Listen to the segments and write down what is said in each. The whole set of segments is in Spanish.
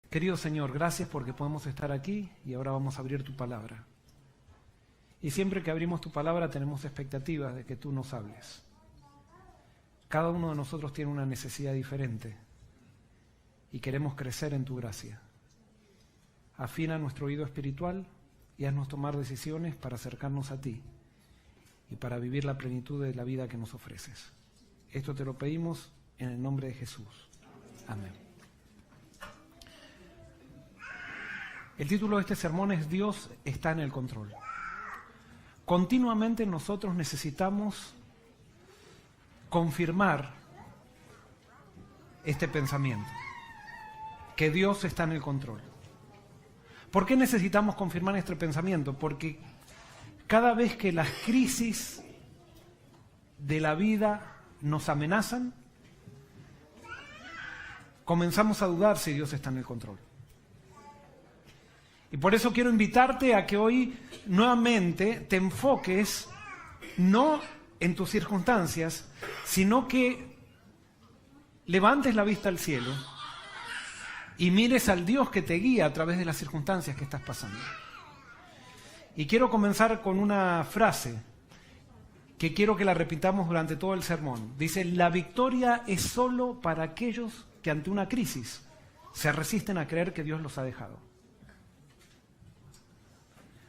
Querido Señor, gracias porque podemos estar aquí y ahora vamos a abrir tu palabra. Y siempre que abrimos tu palabra tenemos expectativas de que tú nos hables. Cada uno de nosotros tiene una necesidad diferente y queremos crecer en tu gracia. Afina nuestro oído espiritual y haznos tomar decisiones para acercarnos a ti y para vivir la plenitud de la vida que nos ofreces. Esto te lo pedimos en el nombre de Jesús. Amén. El título de este sermón es Dios está en el control. Continuamente nosotros necesitamos confirmar este pensamiento, que Dios está en el control. ¿Por qué necesitamos confirmar este pensamiento? Porque cada vez que las crisis de la vida nos amenazan, comenzamos a dudar si Dios está en el control. Y por eso quiero invitarte a que hoy nuevamente te enfoques no en tus circunstancias, sino que levantes la vista al cielo y mires al Dios que te guía a través de las circunstancias que estás pasando. Y quiero comenzar con una frase que quiero que la repitamos durante todo el sermón. Dice, la victoria es solo para aquellos que ante una crisis se resisten a creer que Dios los ha dejado.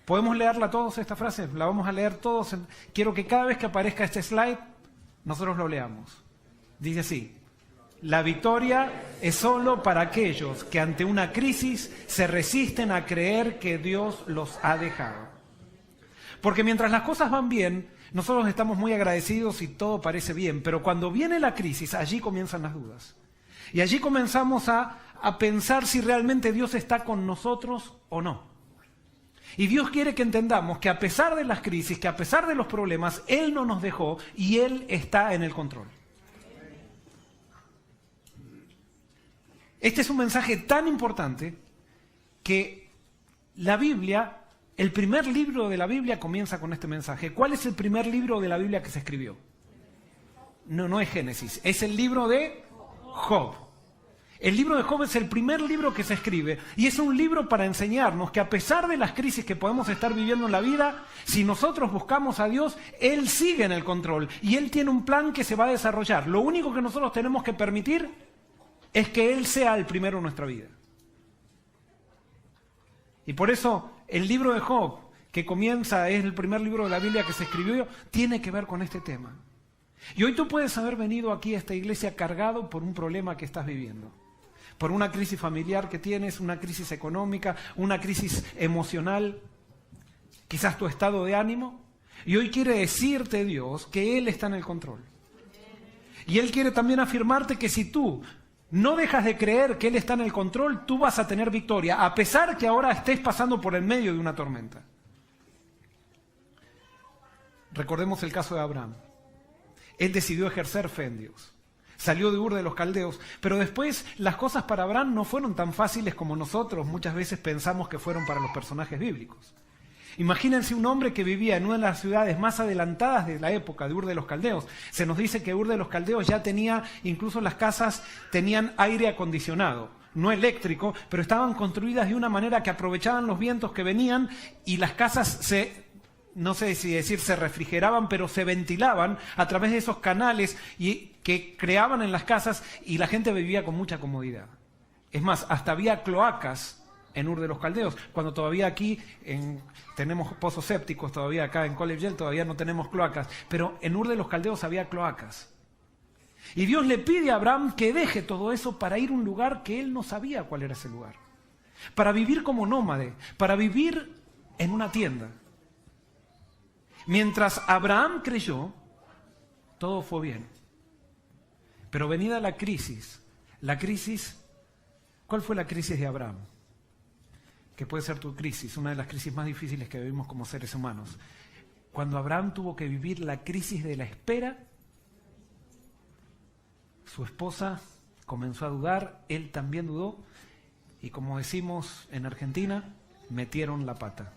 ¿Podemos leerla todos esta frase? La vamos a leer todos. Quiero que cada vez que aparezca este slide, nosotros lo leamos. Dice así, la victoria es solo para aquellos que ante una crisis se resisten a creer que Dios los ha dejado. Porque mientras las cosas van bien, nosotros estamos muy agradecidos y todo parece bien, pero cuando viene la crisis, allí comienzan las dudas. Y allí comenzamos a pensar si realmente Dios está con nosotros o no. Y Dios quiere que entendamos que a pesar de las crisis, que a pesar de los problemas, Él no nos dejó y Él está en el control. Este es un mensaje tan importante que la Biblia, el primer libro de la Biblia comienza con este mensaje. ¿Cuál es el primer libro de la Biblia que se escribió? No es Génesis, es el libro de Job. El libro de Job es el primer libro que se escribe y es un libro para enseñarnos que a pesar de las crisis que podemos estar viviendo en la vida, si nosotros buscamos a Dios, Él sigue en el control y Él tiene un plan que se va a desarrollar. Lo único que nosotros tenemos que permitir es que Él sea el primero en nuestra vida. Y por eso el libro de Job, que comienza, es el primer libro de la Biblia que se escribió, tiene que ver con este tema. Y hoy tú puedes haber venido aquí a esta iglesia cargado por un problema que estás viviendo. Por una crisis familiar que tienes, una crisis económica, una crisis emocional, quizás tu estado de ánimo. Y hoy quiere decirte Dios que Él está en el control. Y Él quiere también afirmarte que si tú no dejas de creer que Él está en el control, tú vas a tener victoria, a pesar que ahora estés pasando por el medio de una tormenta. Recordemos el caso de Abraham. Él decidió ejercer fe en Dios. Salió de Ur de los Caldeos, pero después las cosas para Abraham no fueron tan fáciles como nosotros muchas veces pensamos que fueron para los personajes bíblicos. Imagínense un hombre que vivía en una de las ciudades más adelantadas de la época de Ur de los Caldeos. Se nos dice que Ur de los Caldeos ya tenía, incluso las casas tenían aire acondicionado, no eléctrico, pero estaban construidas de una manera que aprovechaban los vientos que venían y las casas no sé si decir se refrigeraban, pero se ventilaban a través de esos canales que creaban en las casas y la gente vivía con mucha comodidad. Es más, hasta había cloacas en Ur de los Caldeos, cuando todavía aquí tenemos pozos sépticos, todavía acá en College Hill todavía no tenemos cloacas, pero en Ur de los Caldeos había cloacas. Y Dios le pide a Abraham que deje todo eso para ir a un lugar que él no sabía cuál era ese lugar, para vivir como nómade, para vivir en una tienda. Mientras Abraham creyó, todo fue bien. Pero venida la crisis, ¿cuál fue la crisis de Abraham? Que puede ser tu crisis, una de las crisis más difíciles que vivimos como seres humanos. Cuando Abraham tuvo que vivir la crisis de la espera, su esposa comenzó a dudar, él también dudó, y como decimos en Argentina, metieron la pata.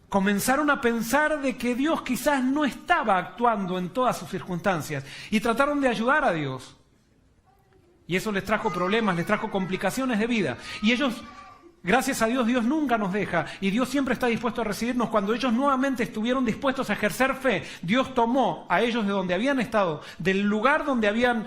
Comenzaron a pensar de que Dios quizás no estaba actuando en todas sus circunstancias y trataron de ayudar a Dios. Y eso les trajo problemas, les trajo complicaciones de vida. Y ellos, gracias a Dios, Dios nunca nos deja. Y Dios siempre está dispuesto a recibirnos. Cuando ellos nuevamente estuvieron dispuestos a ejercer fe, Dios tomó a ellos de donde habían estado, del lugar donde habían,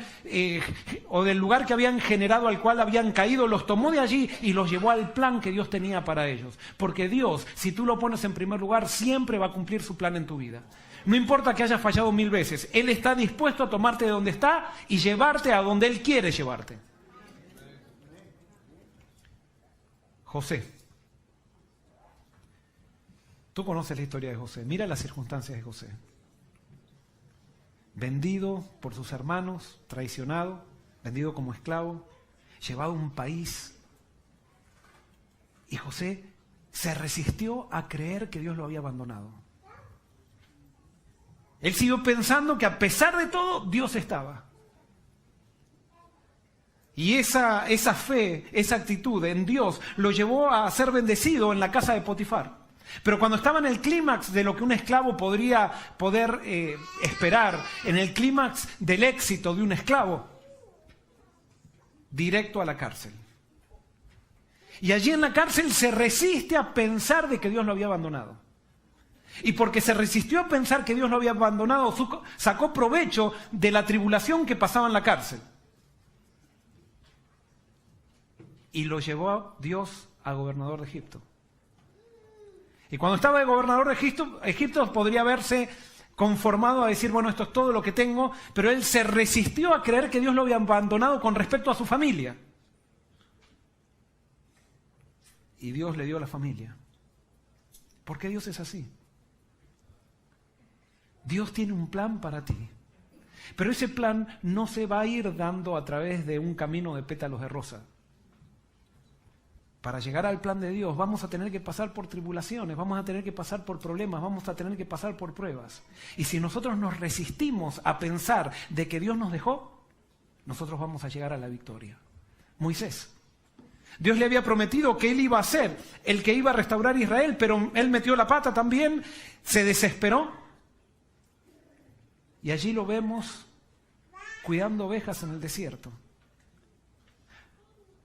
o del lugar que habían generado al cual habían caído, los tomó de allí y los llevó al plan que Dios tenía para ellos. Porque Dios, si tú lo pones en primer lugar, siempre va a cumplir su plan en tu vida. No importa que hayas fallado 1000 veces, Él está dispuesto a tomarte de donde está y llevarte a donde Él quiere llevarte. José. Tú conoces la historia de José. Mira las circunstancias de José. Vendido por sus hermanos, traicionado, vendido como esclavo, llevado a un país. Y José se resistió a creer que Dios lo había abandonado. Él siguió pensando que a pesar de todo, Dios estaba. Y esa fe, esa actitud en Dios, lo llevó a ser bendecido en la casa de Potifar. Pero cuando estaba en el clímax de lo que un esclavo podría poder esperar, en el clímax del éxito de un esclavo, directo a la cárcel. Y allí en la cárcel se resiste a pensar de que Dios lo había abandonado. Y porque se resistió a pensar que Dios lo había abandonado, sacó provecho de la tribulación que pasaba en la cárcel. Y lo llevó Dios a gobernador de Egipto. Y cuando estaba de gobernador de Egipto podría haberse conformado a decir, bueno, esto es todo lo que tengo, pero él se resistió a creer que Dios lo había abandonado con respecto a su familia. Y Dios le dio la familia. ¿Por qué Dios es así? Dios tiene un plan para ti, pero ese plan no se va a ir dando a través de un camino de pétalos de rosa. Para llegar al plan de Dios vamos a tener que pasar por tribulaciones, vamos a tener que pasar por problemas, vamos a tener que pasar por pruebas. Y si nosotros nos resistimos a pensar de que Dios nos dejó, nosotros vamos a llegar a la victoria. Moisés. Dios le había prometido que él iba a ser el que iba a restaurar a Israel, pero él metió la pata también, se desesperó. Y allí lo vemos cuidando ovejas en el desierto.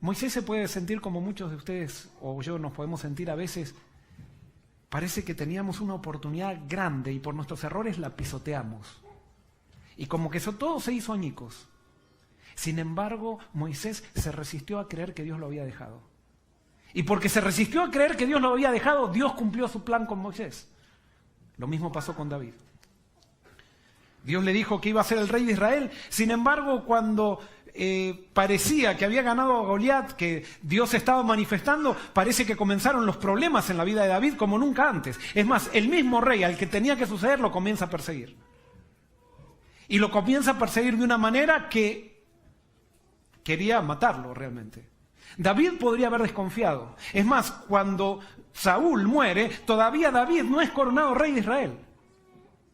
Moisés se puede sentir como muchos de ustedes o yo nos podemos sentir a veces. Parece que teníamos una oportunidad grande y por nuestros errores la pisoteamos. Y como que eso todo se hizo añicos. Sin embargo, Moisés se resistió a creer que Dios lo había dejado. Y porque se resistió a creer que Dios lo había dejado, Dios cumplió su plan con Moisés. Lo mismo pasó con David. Dios le dijo que iba a ser el rey de Israel. Sin embargo, cuando parecía que había ganado a Goliat, que Dios estaba manifestando, parece que comenzaron los problemas en la vida de David como nunca antes. Es más, el mismo rey al que tenía que suceder lo comienza a perseguir. Y lo comienza a perseguir de una manera que quería matarlo realmente. David podría haber desconfiado. Es más, cuando Saúl muere, todavía David no es coronado rey de Israel.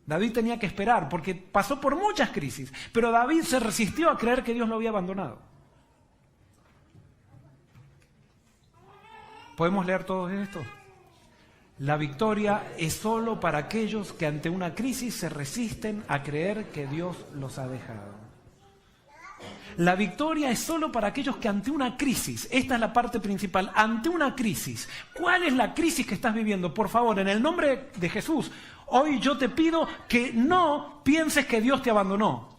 David tenía que esperar porque pasó por muchas crisis, pero David se resistió a creer que Dios lo había abandonado. ¿Podemos leer todo esto? La victoria es solo para aquellos que ante una crisis se resisten a creer que Dios los ha dejado. La victoria es solo para aquellos que ante una crisis, esta es la parte principal, ante una crisis. ¿Cuál es la crisis que estás viviendo? Por favor, en el nombre de Jesús, hoy yo te pido que no pienses que Dios te abandonó.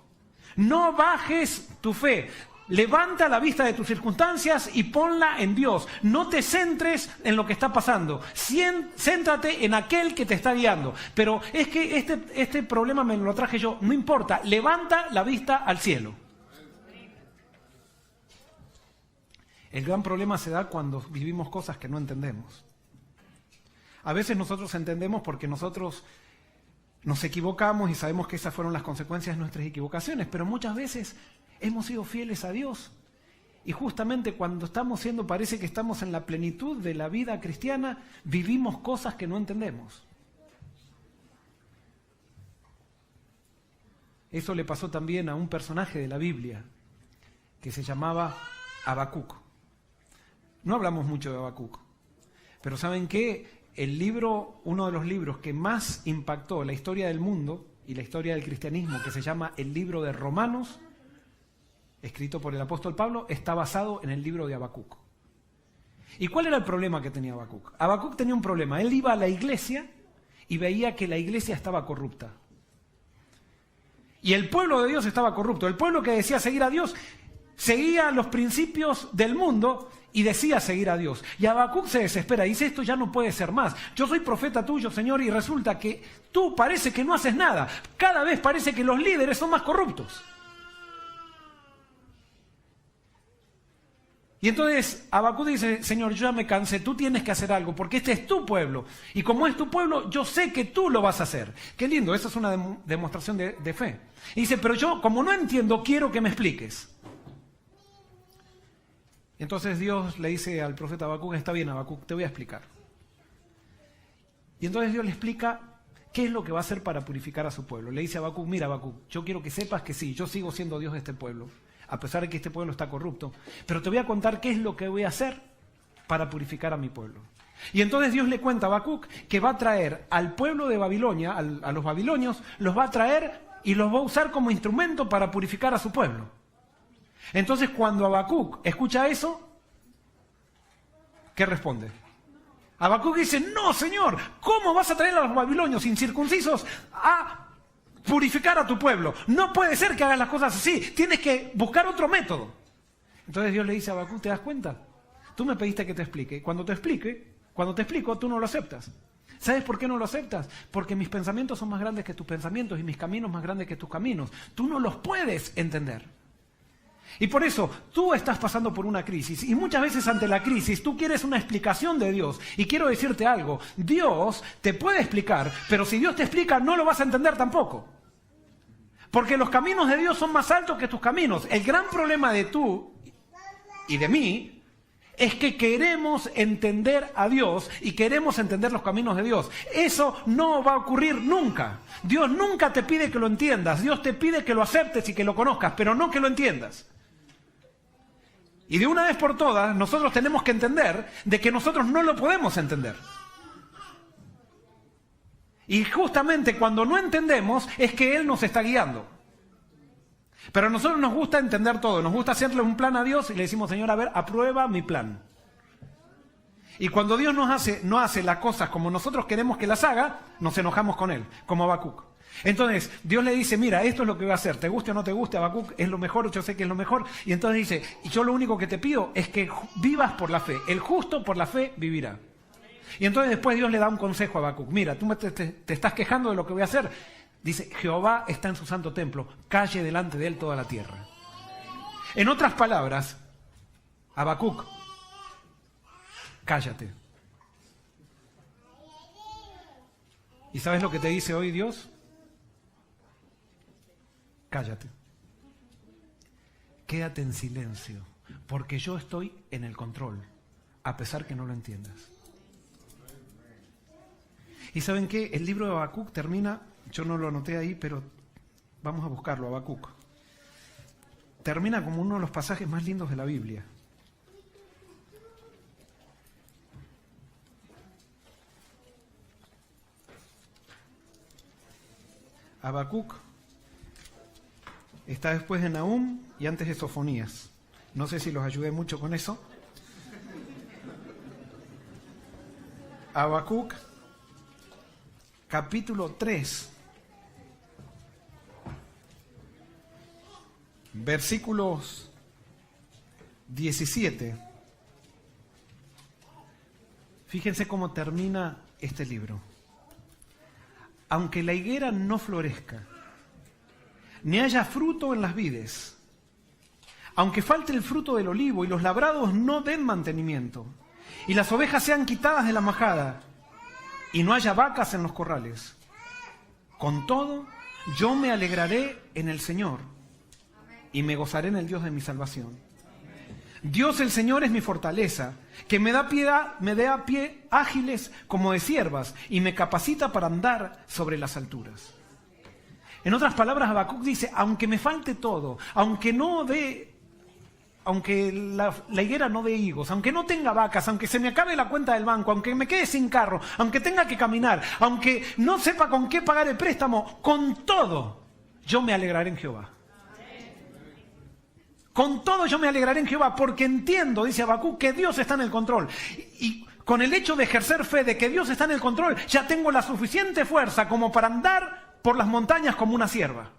No bajes tu fe. Levanta la vista de tus circunstancias y ponla en Dios. No te centres en lo que está pasando. Céntrate en aquel que te está guiando. Pero es que este problema me lo traje yo. No importa. Levanta la vista al cielo. El gran problema se da cuando vivimos cosas que no entendemos. A veces nosotros entendemos porque nosotros nos equivocamos y sabemos que esas fueron las consecuencias de nuestras equivocaciones, pero muchas veces hemos sido fieles a Dios y justamente cuando parece que estamos en la plenitud de la vida cristiana, vivimos cosas que no entendemos. Eso le pasó también a un personaje de la Biblia que se llamaba Habacuc. No hablamos mucho de Habacuc, pero ¿saben qué? Uno de los libros que más impactó la historia del mundo y la historia del cristianismo, que se llama el libro de Romanos, escrito por el apóstol Pablo, está basado en el libro de Habacuc. ¿Y cuál era el problema que tenía Habacuc? Habacuc tenía un problema. Él iba a la iglesia y veía que la iglesia estaba corrupta. Y el pueblo de Dios estaba corrupto. El pueblo que decía seguir a Dios seguía los principios del mundo y decía seguir a Dios. Y Habacuc se desespera y dice, esto ya no puede ser más. Yo soy profeta tuyo, Señor, y resulta que tú parece que no haces nada. Cada vez parece que los líderes son más corruptos. Y entonces Habacuc dice, Señor, yo ya me cansé, tú tienes que hacer algo, porque este es tu pueblo. Y como es tu pueblo, yo sé que tú lo vas a hacer. Qué lindo, esa es una demostración de fe. Y dice, pero yo, como no entiendo, quiero que me expliques. Y entonces Dios le dice al profeta Habacuc, está bien, Habacuc, te voy a explicar. Y entonces Dios le explica qué es lo que va a hacer para purificar a su pueblo. Le dice a Habacuc, mira Habacuc, yo quiero que sepas que sí, yo sigo siendo Dios de este pueblo, a pesar de que este pueblo está corrupto, pero te voy a contar qué es lo que voy a hacer para purificar a mi pueblo. Y entonces Dios le cuenta a Habacuc que va a traer al pueblo de Babilonia, a los babilonios, los va a traer y los va a usar como instrumento para purificar a su pueblo. Entonces cuando Habacuc escucha eso, ¿qué responde? Habacuc dice, no Señor, ¿cómo vas a traer a los babilonios incircuncisos a purificar a tu pueblo? No puede ser que hagas las cosas así, tienes que buscar otro método. Entonces Dios le dice a Habacuc, ¿te das cuenta? Tú me pediste que te explique, cuando te explico, tú no lo aceptas. ¿Sabes por qué no lo aceptas? Porque mis pensamientos son más grandes que tus pensamientos y mis caminos más grandes que tus caminos. Tú no los puedes entender. Y por eso tú estás pasando por una crisis y muchas veces ante la crisis tú quieres una explicación de Dios. Y quiero decirte algo, Dios te puede explicar, pero si Dios te explica no lo vas a entender tampoco. Porque los caminos de Dios son más altos que tus caminos. El gran problema de tú y de mí es que queremos entender a Dios y queremos entender los caminos de Dios. Eso no va a ocurrir nunca. Dios nunca te pide que lo entiendas. Dios te pide que lo aceptes y que lo conozcas, pero no que lo entiendas. Y de una vez por todas, nosotros tenemos que entender de que nosotros no lo podemos entender. Y justamente cuando no entendemos es que Él nos está guiando. Pero a nosotros nos gusta entender todo, nos gusta hacerle un plan a Dios y le decimos, Señor, a ver, aprueba mi plan. Y cuando Dios no hace las cosas como nosotros queremos que las haga, nos enojamos con Él, como Habacuc. Entonces, Dios le dice, mira, esto es lo que voy a hacer, te guste o no te guste, Habacuc, es lo mejor, yo sé que es lo mejor. Y entonces dice, y yo lo único que te pido es que vivas por la fe, el justo por la fe vivirá. Y entonces después Dios le da un consejo a Habacuc, mira, tú te estás quejando de lo que voy a hacer. Dice, Jehová está en su santo templo, calle delante de él toda la tierra. En otras palabras, Habacuc, cállate. ¿Y sabes lo que te dice hoy Dios? Cállate. Quédate en silencio, porque yo estoy en el control, a pesar que no lo entiendas. ¿Y saben qué? El libro de Habacuc termina, yo no lo anoté ahí, pero vamos a buscarlo, Habacuc. Termina como uno de los pasajes más lindos de la Biblia. Habacuc está después de Nahum y antes de Sofonías. No sé si los ayudé mucho con eso. Habacuc, capítulo 3, versículos 17. Fíjense cómo termina este libro. Aunque la higuera no florezca, ni haya fruto en las vides, aunque falte el fruto del olivo y los labrados no den mantenimiento, y las ovejas sean quitadas de la majada, y no haya vacas en los corrales, con todo yo me alegraré en el Señor, y me gozaré en el Dios de mi salvación. Dios el Señor es mi fortaleza, que me da pie ágiles como de ciervas y me capacita para andar sobre las alturas. En otras palabras, Habacuc dice, aunque me falte todo, aunque la higuera no dé higos, aunque no tenga vacas, aunque se me acabe la cuenta del banco, aunque me quede sin carro, aunque tenga que caminar, aunque no sepa con qué pagar el préstamo, con todo, yo me alegraré en Jehová. Con todo yo me alegraré en Jehová, porque entiendo, dice Habacuc, que Dios está en el control. Y con el hecho de ejercer fe de que Dios está en el control, ya tengo la suficiente fuerza como para andar por las montañas como una cierva.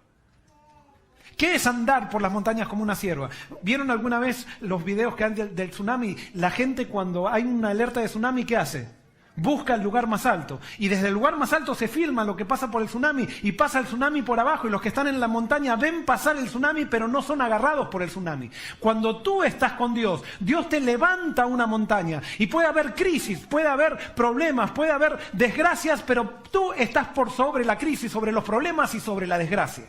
¿Qué es andar por las montañas como una cierva? ¿Vieron alguna vez los videos que hay del tsunami? La gente cuando hay una alerta de tsunami, ¿qué hace? Busca el lugar más alto. Y desde el lugar más alto se filma lo que pasa por el tsunami y pasa el tsunami por abajo. Y los que están en la montaña ven pasar el tsunami, pero no son agarrados por el tsunami. Cuando tú estás con Dios, Dios te levanta una montaña. Y puede haber crisis, puede haber problemas, puede haber desgracias, pero tú estás por sobre la crisis, sobre los problemas y sobre la desgracia.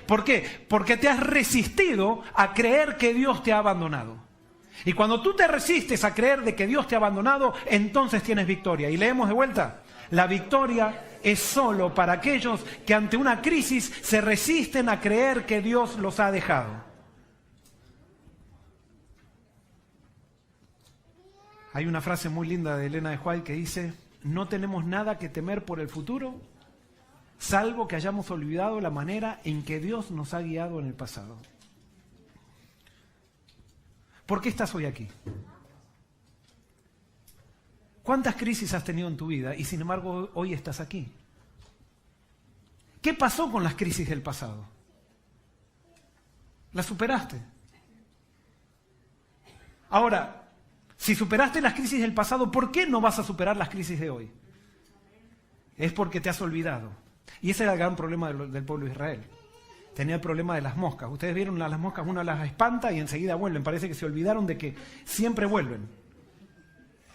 ¿Por qué? Porque te has resistido a creer que Dios te ha abandonado. Y cuando tú te resistes a creer de que Dios te ha abandonado, entonces tienes victoria. Y leemos de vuelta, la victoria es solo para aquellos que ante una crisis se resisten a creer que Dios los ha dejado. Hay una frase muy linda de Elena de White que dice, no tenemos nada que temer por el futuro, salvo que hayamos olvidado la manera en que Dios nos ha guiado en el pasado. ¿Por qué estás hoy aquí? ¿Cuántas crisis has tenido en tu vida y sin embargo hoy estás aquí? ¿Qué pasó con las crisis del pasado? ¿Las superaste? Ahora, si superaste las crisis del pasado, ¿por qué no vas a superar las crisis de hoy? Es porque te has olvidado. Y ese era el gran problema del pueblo de Israel. Tenía el problema de las moscas. Ustedes vieron a las moscas, una las espanta y enseguida vuelven. Parece que se olvidaron de que siempre vuelven.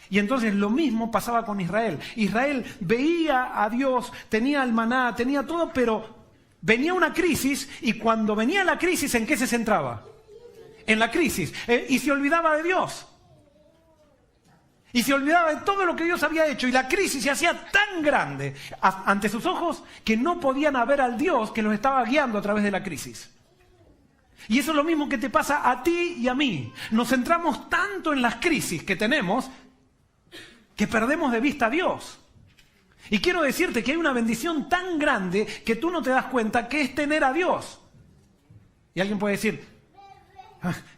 Y entonces lo mismo pasaba con Israel. Israel veía a Dios, tenía el maná, tenía todo, pero venía una crisis y cuando venía la crisis, ¿en qué se centraba? En la crisis. Y se olvidaba de Dios. Y se olvidaba de todo lo que Dios había hecho. Y la crisis se hacía tan grande ante sus ojos que no podían ver al Dios que los estaba guiando a través de la crisis. Y eso es lo mismo que te pasa a ti y a mí. Nos centramos tanto en las crisis que tenemos que perdemos de vista a Dios. Y quiero decirte que hay una bendición tan grande que tú no te das cuenta que es tener a Dios. Y alguien puede decir,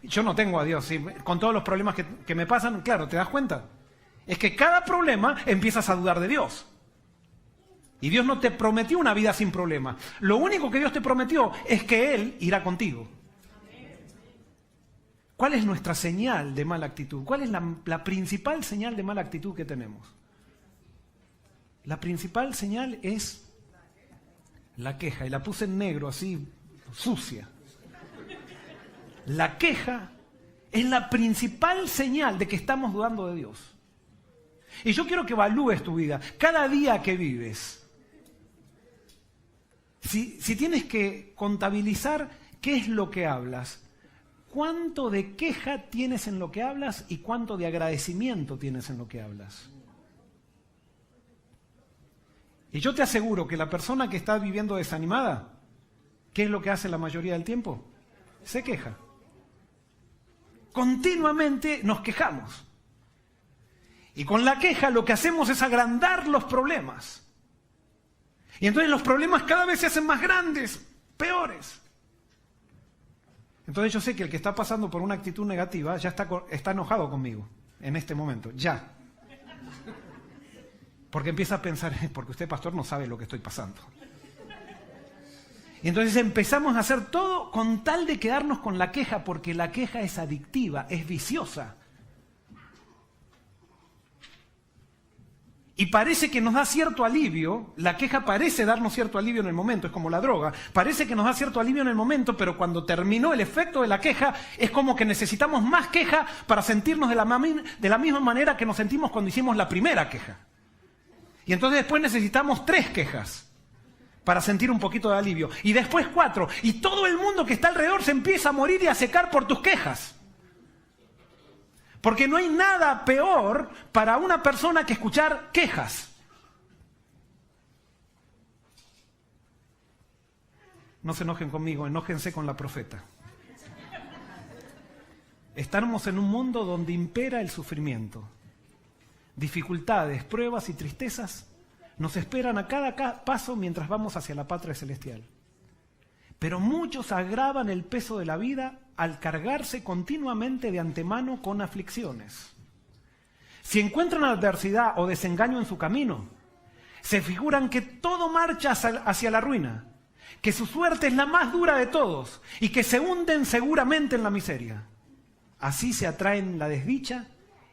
yo no tengo a Dios. ¿Sí? Con todos los problemas que me pasan, claro, ¿te das cuenta? Es que cada problema empiezas a dudar de Dios. Y Dios no te prometió una vida sin problemas. Lo único que Dios te prometió es que Él irá contigo. ¿Cuál es nuestra señal de mala actitud? ¿Cuál es la principal señal de mala actitud que tenemos? La principal señal es la queja. Y la puse en negro, así, sucia. La queja es la principal señal de que estamos dudando de Dios. Y yo quiero que evalúes tu vida, cada día que vives. Si tienes que contabilizar qué es lo que hablas, cuánto de queja tienes en lo que hablas y cuánto de agradecimiento tienes en lo que hablas. Y yo te aseguro que la persona que está viviendo desanimada, ¿qué es lo que hace la mayoría del tiempo? Se queja. Continuamente nos quejamos. Y con la queja lo que hacemos es agrandar los problemas. Y entonces los problemas cada vez se hacen más grandes, peores. Entonces yo sé que el que está pasando por una actitud negativa ya está enojado conmigo en este momento, ya. Porque empieza a pensar, porque usted, pastor, no sabe lo que estoy pasando. Y entonces empezamos a hacer todo con tal de quedarnos con la queja, porque la queja es adictiva, es viciosa. Y parece que nos da cierto alivio, la queja parece darnos cierto alivio en el momento, es como la droga, parece que nos da cierto alivio en el momento, pero cuando terminó el efecto de la queja, es como que necesitamos más queja para sentirnos de la misma manera que nos sentimos cuando hicimos la primera queja. Y entonces después necesitamos 3 quejas para sentir un poquito de alivio, y después 4, y todo el mundo que está alrededor se empieza a morir y a secar por tus quejas. Porque no hay nada peor para una persona que escuchar quejas. No se enojen conmigo, enójense con la profeta. Estamos en un mundo donde impera el sufrimiento. Dificultades, pruebas y tristezas nos esperan a cada paso mientras vamos hacia la patria celestial. Pero muchos agravan el peso de la vida al cargarse continuamente de antemano con aflicciones. Si encuentran adversidad o desengaño en su camino, se figuran que todo marcha hacia la ruina, que su suerte es la más dura de todos y que se hunden seguramente en la miseria. Así se atraen la desdicha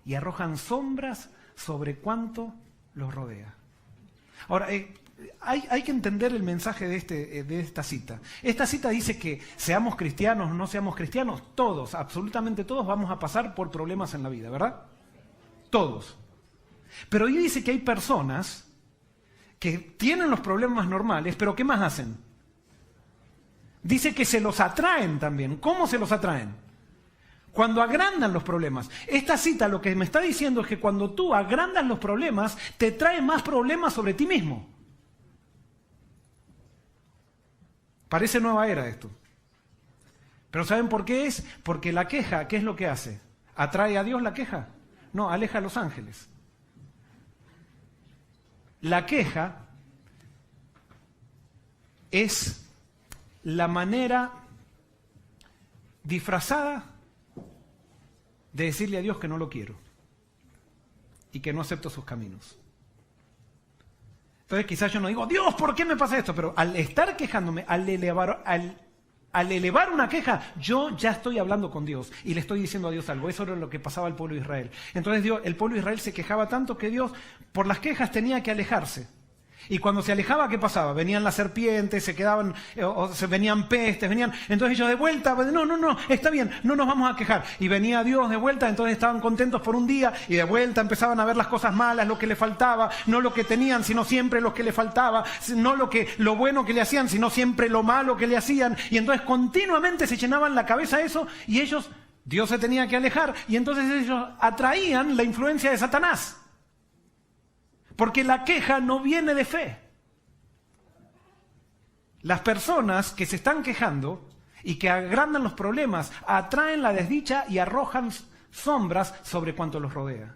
y arrojan sombras sobre cuanto los rodea. Ahora, hay que entender el mensaje de esta cita. Esta cita dice que seamos cristianos o no seamos cristianos, todos, absolutamente todos vamos a pasar por problemas en la vida, ¿verdad? Todos. Pero ahí dice que hay personas que tienen los problemas normales, pero ¿qué más hacen? Dice que se los atraen también. ¿Cómo se los atraen? Cuando agrandan los problemas. Esta cita lo que me está diciendo es que cuando tú agrandas los problemas, te trae más problemas sobre ti mismo. Parece nueva era esto. Pero ¿saben por qué es? Porque la queja, ¿qué es lo que hace? ¿Atrae a Dios la queja? No, aleja a los ángeles. La queja es la manera disfrazada de decirle a Dios que no lo quiero y que no acepto sus caminos. Entonces quizás yo no digo, Dios, ¿por qué me pasa esto? Pero al estar quejándome, al elevar una queja, yo ya estoy hablando con Dios y le estoy diciendo a Dios algo. Eso era lo que pasaba al pueblo de Israel. Entonces el pueblo de Israel se quejaba tanto que Dios, por las quejas, tenía que alejarse. Y cuando se alejaba, ¿qué pasaba? Venían las serpientes, se quedaban, venían pestes, venían. Entonces ellos de vuelta, no, está bien, no nos vamos a quejar. Y venía Dios de vuelta, entonces estaban contentos por un día y de vuelta empezaban a ver las cosas malas, lo que le faltaba, no lo que tenían, sino siempre lo que le faltaba, no lo bueno que le hacían, sino siempre lo malo que le hacían. Y entonces continuamente se llenaban la cabeza eso y Dios se tenía que alejar y entonces ellos atraían la influencia de Satanás. Porque la queja no viene de fe. Las personas que se están quejando y que agrandan los problemas atraen la desdicha y arrojan sombras sobre cuanto los rodea.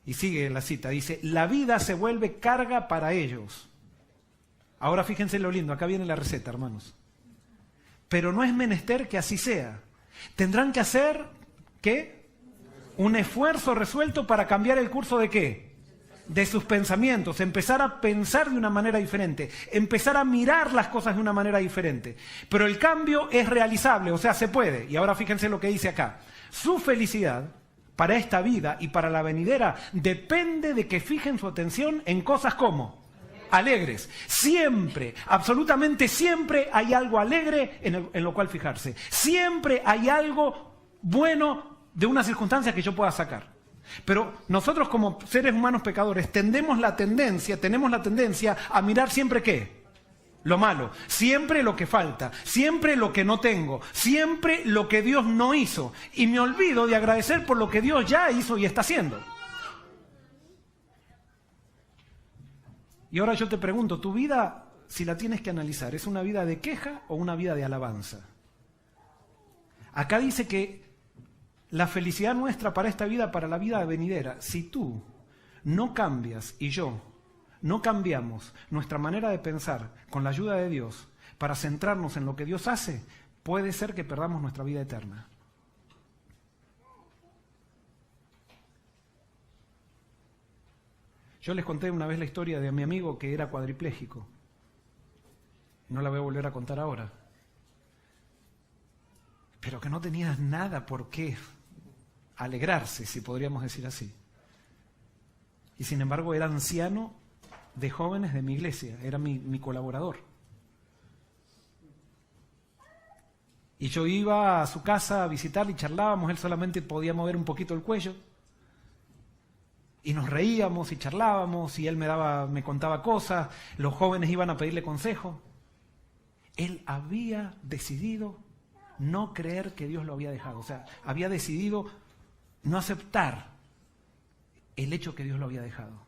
Y sigue la cita, dice, la vida se vuelve carga para ellos. Ahora fíjense lo lindo, acá viene la receta, hermanos. Pero no es menester que así sea. Tendrán que hacer, ¿qué? Un esfuerzo resuelto para cambiar el curso ¿de qué? De sus pensamientos, empezar a pensar de una manera diferente, empezar a mirar las cosas de una manera diferente. Pero el cambio es realizable, o sea, se puede. Y ahora fíjense lo que dice acá. Su felicidad para esta vida y para la venidera depende de que fijen su atención en cosas como alegres. Siempre, absolutamente siempre hay algo alegre en lo cual fijarse. Siempre hay algo bueno de una circunstancia que yo pueda sacar. Pero nosotros como seres humanos pecadores tenemos la tendencia a mirar siempre ¿qué? Lo malo, siempre lo que falta, siempre lo que no tengo, siempre lo que Dios no hizo. Y me olvido de agradecer por lo que Dios ya hizo y está haciendo. Y ahora yo te pregunto, ¿tu vida, si la tienes que analizar, es una vida de queja o una vida de alabanza? Acá dice que la felicidad nuestra para esta vida, para la vida venidera, si tú no cambias y yo no cambiamos nuestra manera de pensar con la ayuda de Dios para centrarnos en lo que Dios hace, puede ser que perdamos nuestra vida eterna. Yo les conté una vez la historia de mi amigo que era cuadripléjico. No la voy a volver a contar ahora. Pero que no tenía nada por qué alegrarse, si podríamos decir así. Y sin embargo era anciano de jóvenes de mi iglesia, era mi colaborador. Y yo iba a su casa a visitarle y charlábamos, él solamente podía mover un poquito el cuello. Y nos reíamos y charlábamos y él me contaba cosas, los jóvenes iban a pedirle consejo. Él había decidido no creer que Dios lo había dejado, o sea, había decidido no aceptar el hecho que Dios lo había dejado.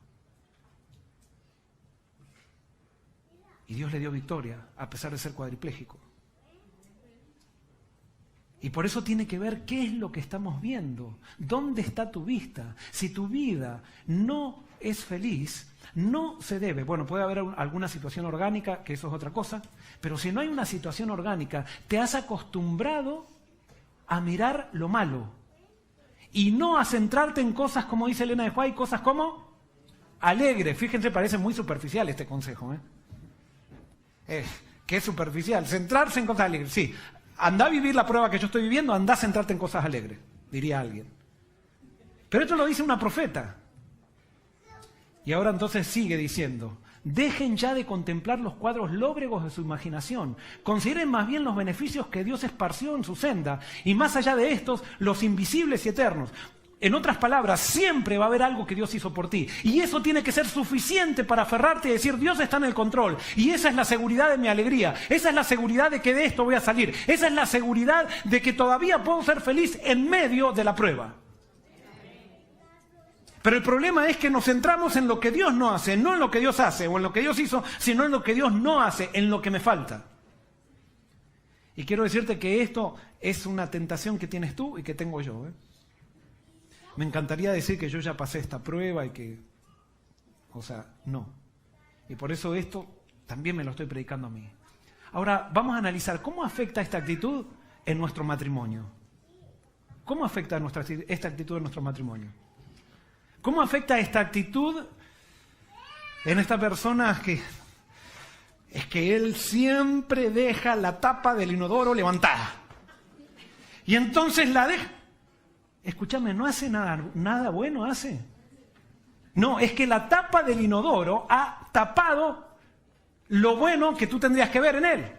Y Dios le dio victoria a pesar de ser cuadripléjico. Y por eso tiene que ver qué es lo que estamos viendo, dónde está tu vista. Si tu vida no es feliz, no se debe. Bueno, puede haber alguna situación orgánica, que eso es otra cosa, pero si no hay una situación orgánica, te has acostumbrado a mirar lo malo y no a centrarte en cosas, como dice Elena de White, cosas como alegres. Fíjense, parece muy superficial este consejo, que es superficial, centrarse en cosas alegres. Sí, anda a vivir la prueba que yo estoy viviendo, anda a centrarte en cosas alegres, diría alguien. Pero esto lo dice una profeta. Y ahora entonces sigue diciendo, dejen ya de contemplar los cuadros lóbregos de su imaginación, consideren más bien los beneficios que Dios esparció en su senda, y más allá de estos, los invisibles y eternos. En otras palabras, siempre va a haber algo que Dios hizo por ti. Y eso tiene que ser suficiente para aferrarte y decir, Dios está en el control. Y esa es la seguridad de mi alegría. Esa es la seguridad de que de esto voy a salir. Esa es la seguridad de que todavía puedo ser feliz en medio de la prueba. Pero el problema es que nos centramos en lo que Dios no hace, no en lo que Dios hace o en lo que Dios hizo, sino en lo que Dios no hace, en lo que me falta. Y quiero decirte que esto es una tentación que tienes tú y que tengo yo. Me encantaría decir que yo ya pasé esta prueba y que... O sea, no. Y por eso esto también me lo estoy predicando a mí. Ahora, vamos a analizar cómo afecta esta actitud en nuestro matrimonio. ¿Cómo afecta esta actitud en nuestro matrimonio? ¿Cómo afecta esta actitud en esta persona que es que él siempre deja la tapa del inodoro levantada? Y entonces la deja. Escúchame, no hace nada bueno, hace. No, es que la tapa del inodoro ha tapado lo bueno que tú tendrías que ver en él.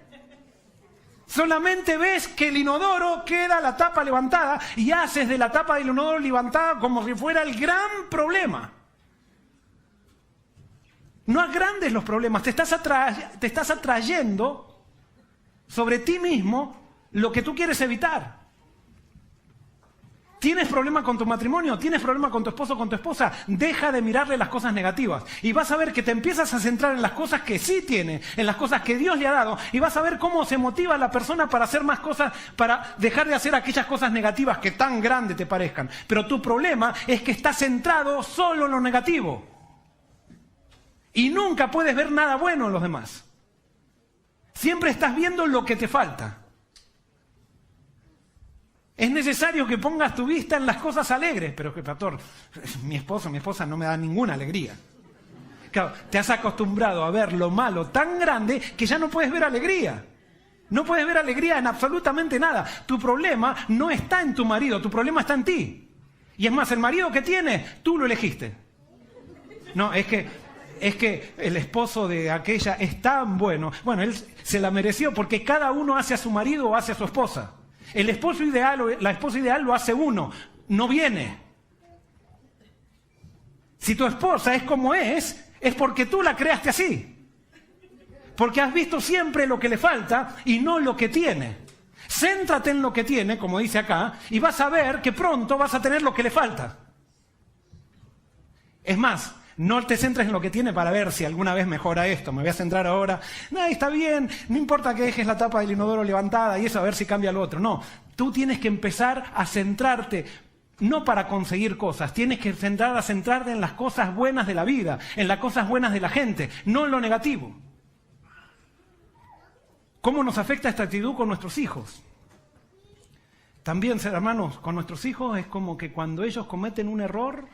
Solamente ves que el inodoro queda la tapa levantada y haces de la tapa del inodoro levantada como si fuera el gran problema. No agrandes los problemas, te estás atrayendo sobre ti mismo lo que tú quieres evitar. ¿Tienes problema con tu matrimonio? ¿Tienes problema con tu esposo o con tu esposa? Deja de mirarle las cosas negativas. Y vas a ver que te empiezas a centrar en las cosas que sí tiene, en las cosas que Dios le ha dado. Y vas a ver cómo se motiva a la persona para hacer más cosas, para dejar de hacer aquellas cosas negativas que tan grandes te parezcan. Pero tu problema es que estás centrado solo en lo negativo. Y nunca puedes ver nada bueno en los demás. Siempre estás viendo lo que te falta. Es necesario que pongas tu vista en las cosas alegres. Pero que, pastor, mi esposa no me da ninguna alegría. Claro, te has acostumbrado a ver lo malo tan grande que ya no puedes ver alegría. No puedes ver alegría en absolutamente nada. Tu problema no está en tu marido, tu problema está en ti. Y es más, el marido que tienes, tú lo elegiste. No, es que el esposo de aquella es tan bueno. Bueno, él se la mereció porque cada uno hace a su marido o hace a su esposa. El esposo ideal o la esposa ideal lo hace uno, no viene. Si tu esposa es como es porque tú la creaste así. Porque has visto siempre lo que le falta y no lo que tiene. Céntrate en lo que tiene, como dice acá, y vas a ver que pronto vas a tener lo que le falta. Es más, no te centres en lo que tiene para ver si alguna vez mejora esto. Me voy a centrar ahora. No, está bien, no importa que dejes la tapa del inodoro levantada y eso a ver si cambia lo otro. No, tú tienes que empezar a centrarte, no para conseguir cosas. Tienes que centrarte en las cosas buenas de la vida, en las cosas buenas de la gente, no en lo negativo. ¿Cómo nos afecta esta actitud con nuestros hijos? También, hermanos, con nuestros hijos es como que cuando ellos cometen un error...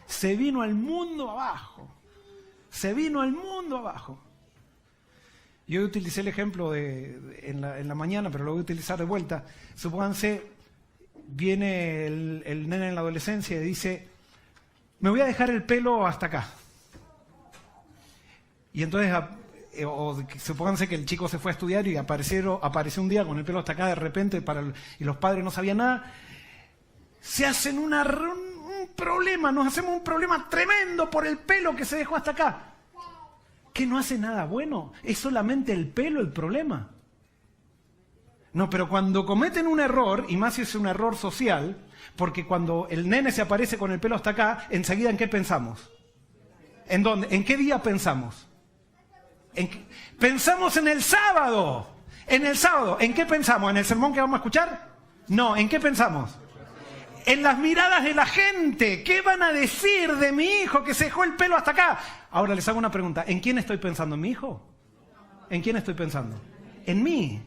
Se vino al mundo abajo. Se vino al mundo abajo. Yo utilicé el ejemplo en la mañana, pero lo voy a utilizar de vuelta. Supónganse, viene el nene en la adolescencia y dice, me voy a dejar el pelo hasta acá. Y entonces, supónganse que el chico se fue a estudiar y apareció un día con el pelo hasta acá de repente y los padres no sabían nada. Se hacen un problema, nos hacemos un problema tremendo por el pelo que se dejó hasta acá. Que no hace nada bueno, es solamente el pelo el problema. No, pero cuando cometen un error, y más si es un error social, porque cuando el nene se aparece con el pelo hasta acá, enseguida ¿en qué pensamos? ¿En dónde? ¿En qué día pensamos? Pensamos en el sábado. En el sábado, ¿en qué pensamos? ¿En el sermón que vamos a escuchar? No, ¿en qué pensamos? En las miradas de la gente. ¿Qué van a decir de mi hijo que se dejó el pelo hasta acá? Ahora les hago una pregunta. ¿En quién estoy pensando? ¿En mi hijo? ¿En quién estoy pensando? En mí.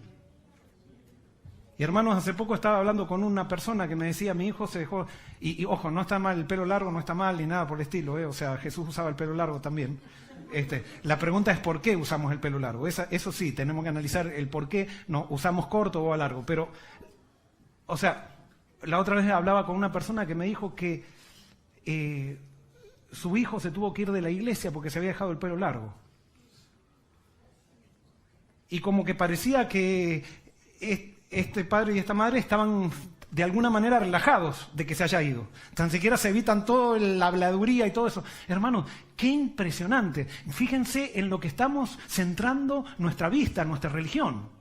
Y hermanos, hace poco estaba hablando con una persona que me decía, mi hijo se dejó... Y ojo, no está mal, el pelo largo no está mal ni nada por el estilo, ¿eh? O sea, Jesús usaba el pelo largo también. La pregunta es por qué usamos el pelo largo. Eso sí, tenemos que analizar el por qué no usamos corto o largo. Pero, o sea... La otra vez hablaba con una persona que me dijo que su hijo se tuvo que ir de la iglesia porque se había dejado el pelo largo. Y como que parecía que este padre y esta madre estaban de alguna manera relajados de que se haya ido. Tan siquiera se evitan toda la habladuría y todo eso. Hermanos, qué impresionante. Fíjense en lo que estamos centrando nuestra vista, nuestra religión.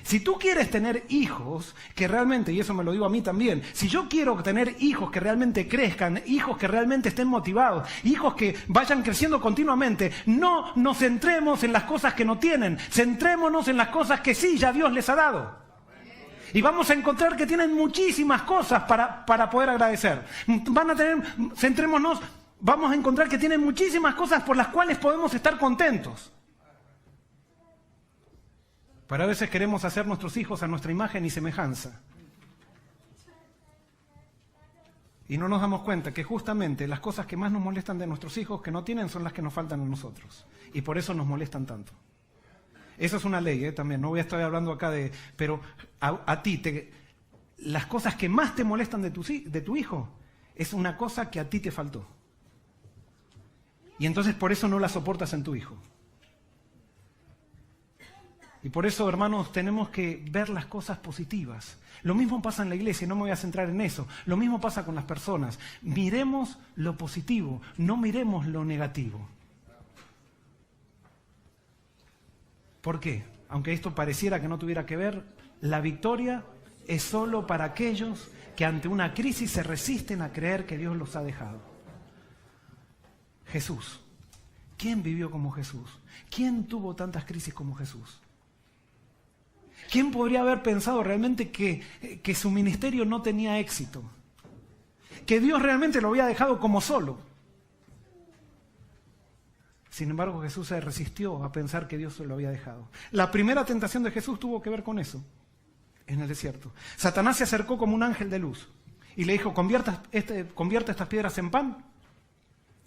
Si tú quieres tener hijos que realmente, y eso me lo digo a mí también, si yo quiero tener hijos que realmente crezcan, hijos que realmente estén motivados, hijos que vayan creciendo continuamente, no nos centremos en las cosas que no tienen, centrémonos en las cosas que sí, ya Dios les ha dado. Y vamos a encontrar que tienen muchísimas cosas para poder agradecer. Centrémonos, vamos a encontrar que tienen muchísimas cosas por las cuales podemos estar contentos. Pero a veces queremos hacer nuestros hijos a nuestra imagen y semejanza. Y no nos damos cuenta que justamente las cosas que más nos molestan de nuestros hijos que no tienen son las que nos faltan a nosotros. Y por eso nos molestan tanto. Eso es una ley, también. No voy a estar hablando acá de... Pero a ti, las cosas que más te molestan de tu hijo es una cosa que a ti te faltó. Y entonces por eso no la soportas en tu hijo. Y por eso, hermanos, tenemos que ver las cosas positivas. Lo mismo pasa en la iglesia, no me voy a centrar en eso. Lo mismo pasa con las personas. Miremos lo positivo, no miremos lo negativo. ¿Por qué? Aunque esto pareciera que no tuviera que ver, la victoria es solo para aquellos que ante una crisis se resisten a creer que Dios los ha dejado. Jesús. ¿Quién vivió como Jesús? ¿Quién tuvo tantas crisis como Jesús? ¿Quién podría haber pensado realmente que su ministerio no tenía éxito? Que Dios realmente lo había dejado como solo. Sin embargo, Jesús se resistió a pensar que Dios se lo había dejado. La primera tentación de Jesús tuvo que ver con eso, en el desierto. Satanás se acercó como un ángel de luz y le dijo, convierte estas piedras en pan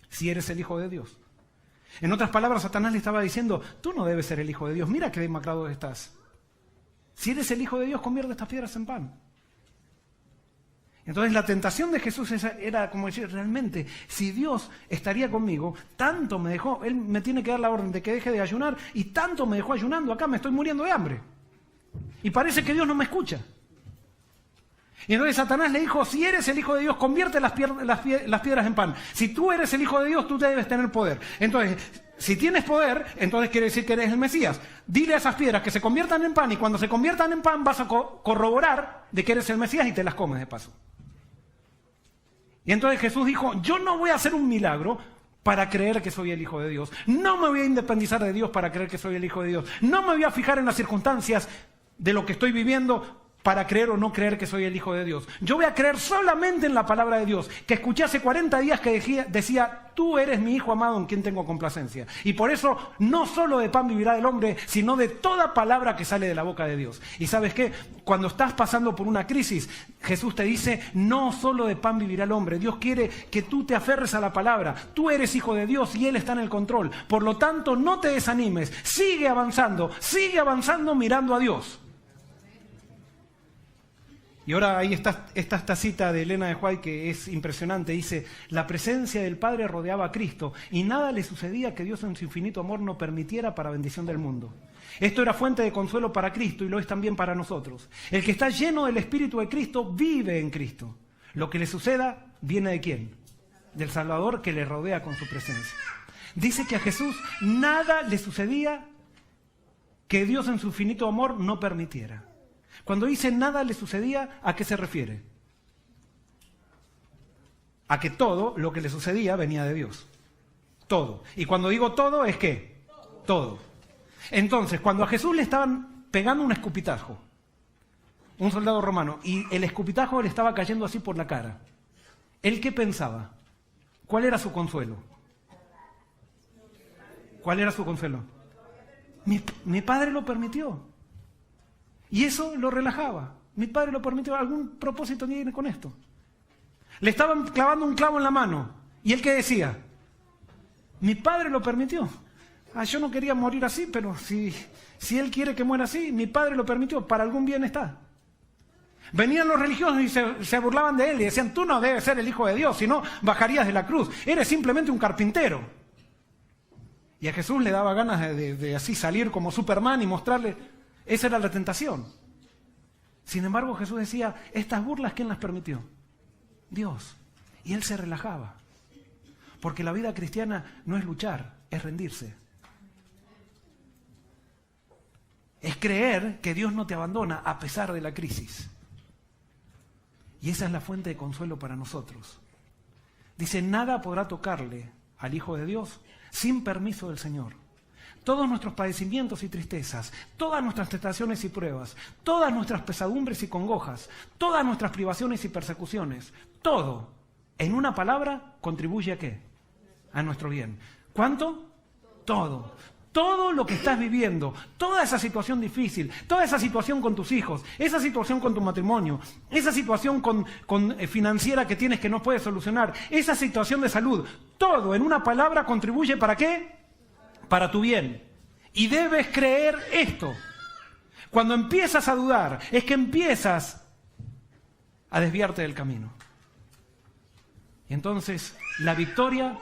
si eres el Hijo de Dios. En otras palabras, Satanás le estaba diciendo, tú no debes ser el Hijo de Dios, mira qué demacrado estás. Si eres el Hijo de Dios, convierte estas piedras en pan. Entonces la tentación de Jesús era como decir, realmente, si Dios estaría conmigo, tanto me dejó, Él me tiene que dar la orden de que deje de ayunar, y tanto me dejó ayunando, acá me estoy muriendo de hambre. Y parece que Dios no me escucha. Y entonces Satanás le dijo, si eres el Hijo de Dios, convierte las piedras en pan. Si tú eres el Hijo de Dios, tú debes tener poder. Entonces, si tienes poder, entonces quiere decir que eres el Mesías. Dile a esas piedras que se conviertan en pan, y cuando se conviertan en pan vas a corroborar de que eres el Mesías y te las comes de paso. Y entonces Jesús dijo, yo no voy a hacer un milagro para creer que soy el Hijo de Dios. No me voy a independizar de Dios para creer que soy el Hijo de Dios. No me voy a fijar en las circunstancias de lo que estoy viviendo para creer o no creer que soy el Hijo de Dios. Yo voy a creer solamente en la palabra de Dios, que escuché hace 40 días que decía, tú eres mi Hijo amado en quien tengo complacencia. Y por eso no solo de pan vivirá el hombre, sino de toda palabra que sale de la boca de Dios. Y ¿sabes qué? Cuando estás pasando por una crisis, Jesús te dice, no solo de pan vivirá el hombre. Dios quiere que tú te aferres a la palabra. Tú eres hijo de Dios y Él está en el control. Por lo tanto, no te desanimes. Sigue avanzando mirando a Dios. Y ahora ahí está esta cita de Elena de White que es impresionante. Dice, la presencia del Padre rodeaba a Cristo y nada le sucedía que Dios en su infinito amor no permitiera para bendición del mundo. Esto era fuente de consuelo para Cristo y lo es también para nosotros. El que está lleno del Espíritu de Cristo vive en Cristo. Lo que le suceda viene ¿de quién? Del Salvador que le rodea con su presencia. Dice que a Jesús nada le sucedía que Dios en su infinito amor no permitiera. Cuando dice nada le sucedía, ¿a qué se refiere? A que todo lo que le sucedía venía de Dios. Todo. Y cuando digo todo, ¿es qué? Todo. Entonces, cuando a Jesús le estaban pegando un escupitajo, un soldado romano, y el escupitajo le estaba cayendo así por la cara. ¿Él qué pensaba? ¿Cuál era su consuelo? ¿Cuál era su consuelo? Mi padre lo permitió. Y eso lo relajaba. Mi padre lo permitió. ¿Algún propósito tiene con esto? Le estaban clavando un clavo en la mano. ¿Y él qué decía? Mi padre lo permitió. Yo no quería morir así, pero si él quiere que muera así, mi padre lo permitió. Para algún bien está. Venían los religiosos y se burlaban de él y decían, tú no debes ser el Hijo de Dios, si no bajarías de la cruz. Eres simplemente un carpintero. Y a Jesús le daba ganas de así salir como Superman y mostrarle. Esa era la tentación. Sin embargo, Jesús decía, estas burlas, ¿quién las permitió? Dios. Y él se relajaba. Porque la vida cristiana no es luchar, es rendirse. Es creer que Dios no te abandona a pesar de la crisis. Y esa es la fuente de consuelo para nosotros. Dice, nada podrá tocarle al Hijo de Dios sin permiso del Señor. Todos nuestros padecimientos y tristezas, todas nuestras tentaciones y pruebas, todas nuestras pesadumbres y congojas, todas nuestras privaciones y persecuciones, todo, en una palabra, contribuye ¿a qué? A nuestro bien. ¿Cuánto? Todo. Todo lo que estás viviendo, toda esa situación difícil, toda esa situación con tus hijos, esa situación con tu matrimonio, esa situación financiera que tienes que no puedes solucionar, esa situación de salud, todo en una palabra contribuye ¿para qué? Para tu bien. Y debes creer esto. Cuando empiezas a dudar, es que empiezas a desviarte del camino. Y entonces la victoria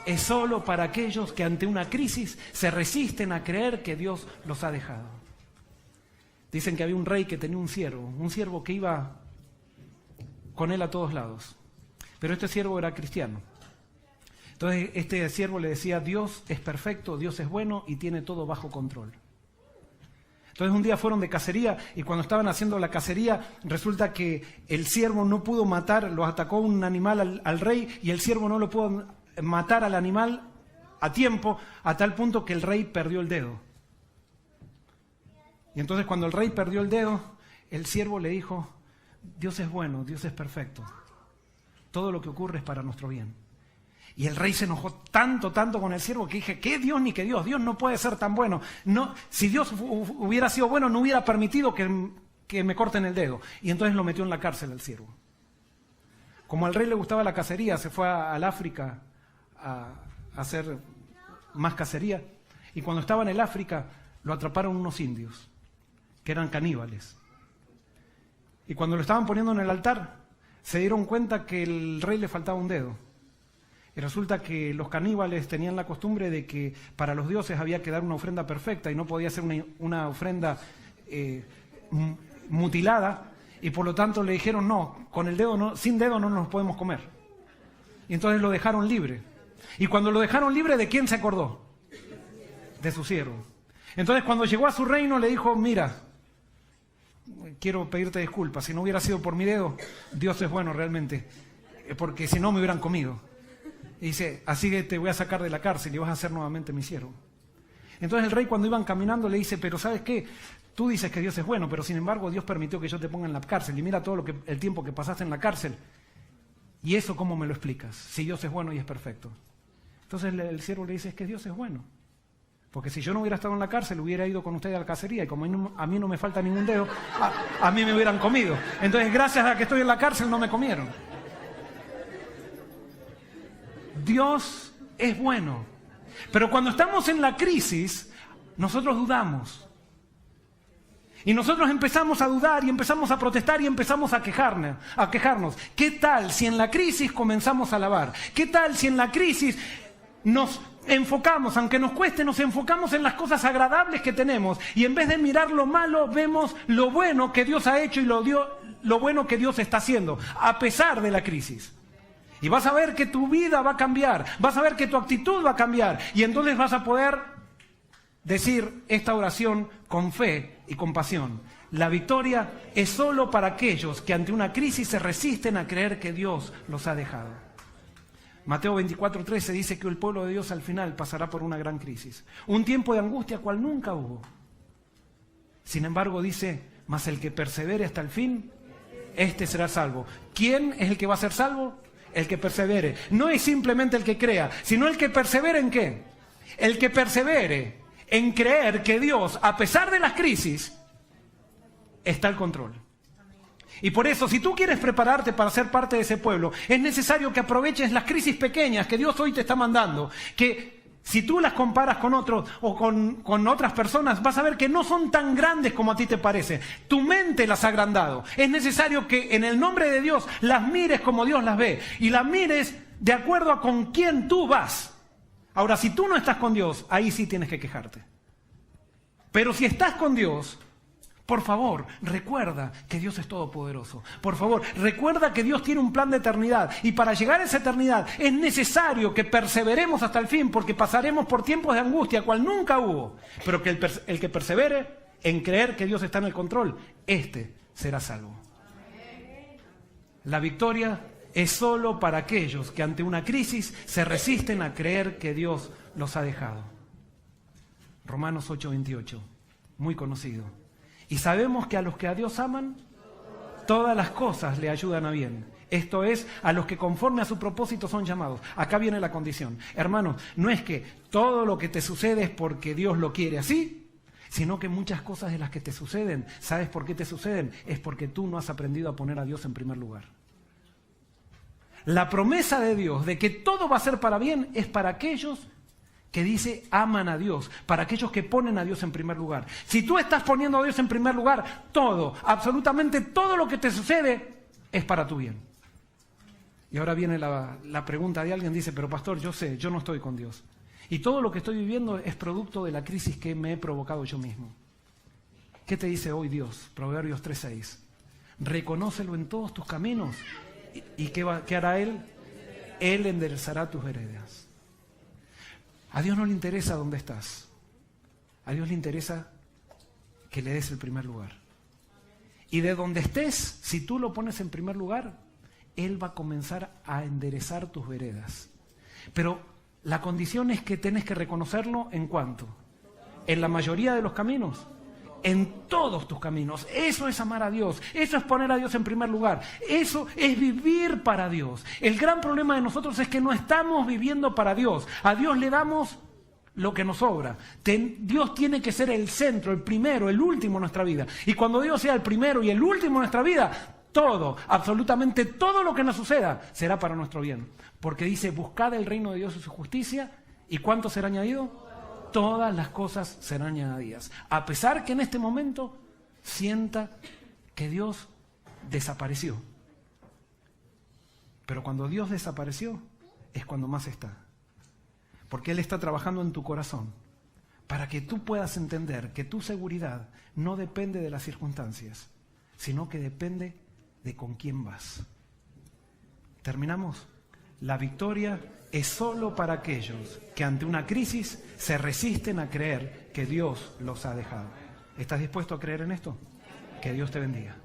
es solo para aquellos que ante una crisis se resisten a creer que Dios los ha dejado. Dicen que había un rey que tenía un siervo que iba con él a todos lados. Pero este siervo era cristiano. Entonces este siervo le decía, Dios es perfecto, Dios es bueno y tiene todo bajo control. Entonces un día fueron de cacería y cuando estaban haciendo la cacería resulta que el siervo no pudo matar, lo atacó un animal al rey y el siervo no lo pudo matar al animal a tiempo, a tal punto que el rey perdió el dedo. Y entonces cuando el rey perdió el dedo, el siervo le dijo, Dios es bueno, Dios es perfecto. Todo lo que ocurre es para nuestro bien. Y el rey se enojó tanto con el siervo que dije, ¿qué Dios ni qué Dios? Dios no puede ser tan bueno. No, si Dios hubiera sido bueno, no hubiera permitido que me corten el dedo. Y entonces lo metió en la cárcel al siervo. Como al rey le gustaba la cacería, se fue al África a hacer más cacería. Y cuando estaba en el África, lo atraparon unos indios, que eran caníbales. Y cuando lo estaban poniendo en el altar, se dieron cuenta que el rey le faltaba un dedo. Y resulta que los caníbales tenían la costumbre de que para los dioses había que dar una ofrenda perfecta y no podía ser una ofrenda mutilada. Y por lo tanto le dijeron, no, con el dedo no, sin dedo no nos podemos comer. Y entonces lo dejaron libre. Y cuando lo dejaron libre, ¿de quién se acordó? De su siervo. Entonces cuando llegó a su reino le dijo, mira, quiero pedirte disculpas, si no hubiera sido por mi dedo, Dios es bueno realmente, porque si no me hubieran comido. Y dice, así que te voy a sacar de la cárcel y vas a ser nuevamente mi siervo. Entonces el rey cuando iban caminando le dice, pero ¿sabes qué? Tú dices que Dios es bueno, pero sin embargo Dios permitió que yo te ponga en la cárcel y mira todo el tiempo que pasaste en la cárcel. ¿Y eso cómo me lo explicas? Si Dios es bueno y es perfecto. Entonces el siervo le dice, es que Dios es bueno. Porque si yo no hubiera estado en la cárcel, hubiera ido con ustedes a la cacería y como a mí no me falta ningún dedo, a mí me hubieran comido. Entonces gracias a que estoy en la cárcel no me comieron. Dios es bueno. Pero cuando estamos en la crisis, nosotros dudamos. Y nosotros empezamos a dudar y empezamos a protestar y empezamos a quejarnos. ¿Qué tal si en la crisis comenzamos a alabar? ¿Qué tal si en la crisis nos enfocamos, aunque nos cueste, nos enfocamos en las cosas agradables que tenemos y en vez de mirar lo malo, vemos lo bueno que Dios ha hecho y lo bueno que Dios está haciendo, a pesar de la crisis? Y vas a ver que tu vida va a cambiar, vas a ver que tu actitud va a cambiar y entonces vas a poder decir esta oración con fe y con pasión. La victoria es solo para aquellos que ante una crisis se resisten a creer que Dios los ha dejado. Mateo 24:13 dice que el pueblo de Dios al final pasará por una gran crisis. Un tiempo de angustia cual nunca hubo. Sin embargo dice, mas el que persevere hasta el fin, este será salvo. ¿Quién es el que va a ser salvo? El que persevere. No es simplemente el que crea, sino el que persevere ¿en qué? El que persevere en creer que Dios, a pesar de las crisis, está al control. Y por eso, si tú quieres prepararte para ser parte de ese pueblo, es necesario que aproveches las crisis pequeñas que Dios hoy te está mandando, que si tú las comparas con otros o con otras personas, vas a ver que no son tan grandes como a ti te parece. Tu mente las ha agrandado. Es necesario que en el nombre de Dios las mires como Dios las ve y las mires de acuerdo a con quién tú vas. Ahora, si tú no estás con Dios, ahí sí tienes que quejarte. Pero si estás con Dios, por favor, recuerda que Dios es todopoderoso. Por favor, recuerda que Dios tiene un plan de eternidad. Y para llegar a esa eternidad es necesario que perseveremos hasta el fin, porque pasaremos por tiempos de angustia, cual nunca hubo. Pero que el que persevere en creer que Dios está en el control, este será salvo. La victoria es solo para aquellos que ante una crisis se resisten a creer que Dios los ha dejado. Romanos 8:28, muy conocido. Y sabemos que a los que a Dios aman, todas las cosas le ayudan a bien. Esto es, a los que conforme a su propósito son llamados. Acá viene la condición. Hermanos, no es que todo lo que te sucede es porque Dios lo quiere así, sino que muchas cosas de las que te suceden, ¿sabes por qué te suceden? Es porque tú no has aprendido a poner a Dios en primer lugar. La promesa de Dios de que todo va a ser para bien es para aquellos que dice aman a Dios, para aquellos que ponen a Dios en primer lugar. Si tú estás poniendo a Dios en primer lugar, todo, absolutamente todo lo que te sucede es para tu bien. Y ahora viene la pregunta de alguien, dice, pero pastor, yo sé, yo no estoy con Dios. Y todo lo que estoy viviendo es producto de la crisis que me he provocado yo mismo. ¿Qué te dice hoy Dios? Proverbios 3:6. Reconócelo en todos tus caminos. ¿Y qué hará Él? Él enderezará tus veredas. A Dios no le interesa dónde estás. A Dios le interesa que le des el primer lugar. Y de donde estés, si tú lo pones en primer lugar, Él va a comenzar a enderezar tus veredas. Pero la condición es que tienes que reconocerlo ¿en cuánto? En la mayoría de los caminos. En todos tus caminos. Eso es amar a Dios. Eso es poner a Dios en primer lugar. Eso es vivir para Dios. El gran problema de nosotros es que no estamos viviendo para Dios. A Dios le damos lo que nos sobra. Dios tiene que ser el centro, el primero, el último en nuestra vida. Y cuando Dios sea el primero y el último en nuestra vida, todo, absolutamente todo lo que nos suceda será para nuestro bien. Porque dice, buscad el reino de Dios y su justicia. ¿Y cuánto será añadido? Todas las cosas serán añadidas. A pesar que en este momento sienta que Dios desapareció. Pero cuando Dios desapareció es cuando más está. Porque Él está trabajando en tu corazón para que tú puedas entender que tu seguridad no depende de las circunstancias, sino que depende de con quién vas. ¿Terminamos? La victoria es solo para aquellos que ante una crisis se resisten a creer que Dios los ha dejado. ¿Estás dispuesto a creer en esto? Que Dios te bendiga.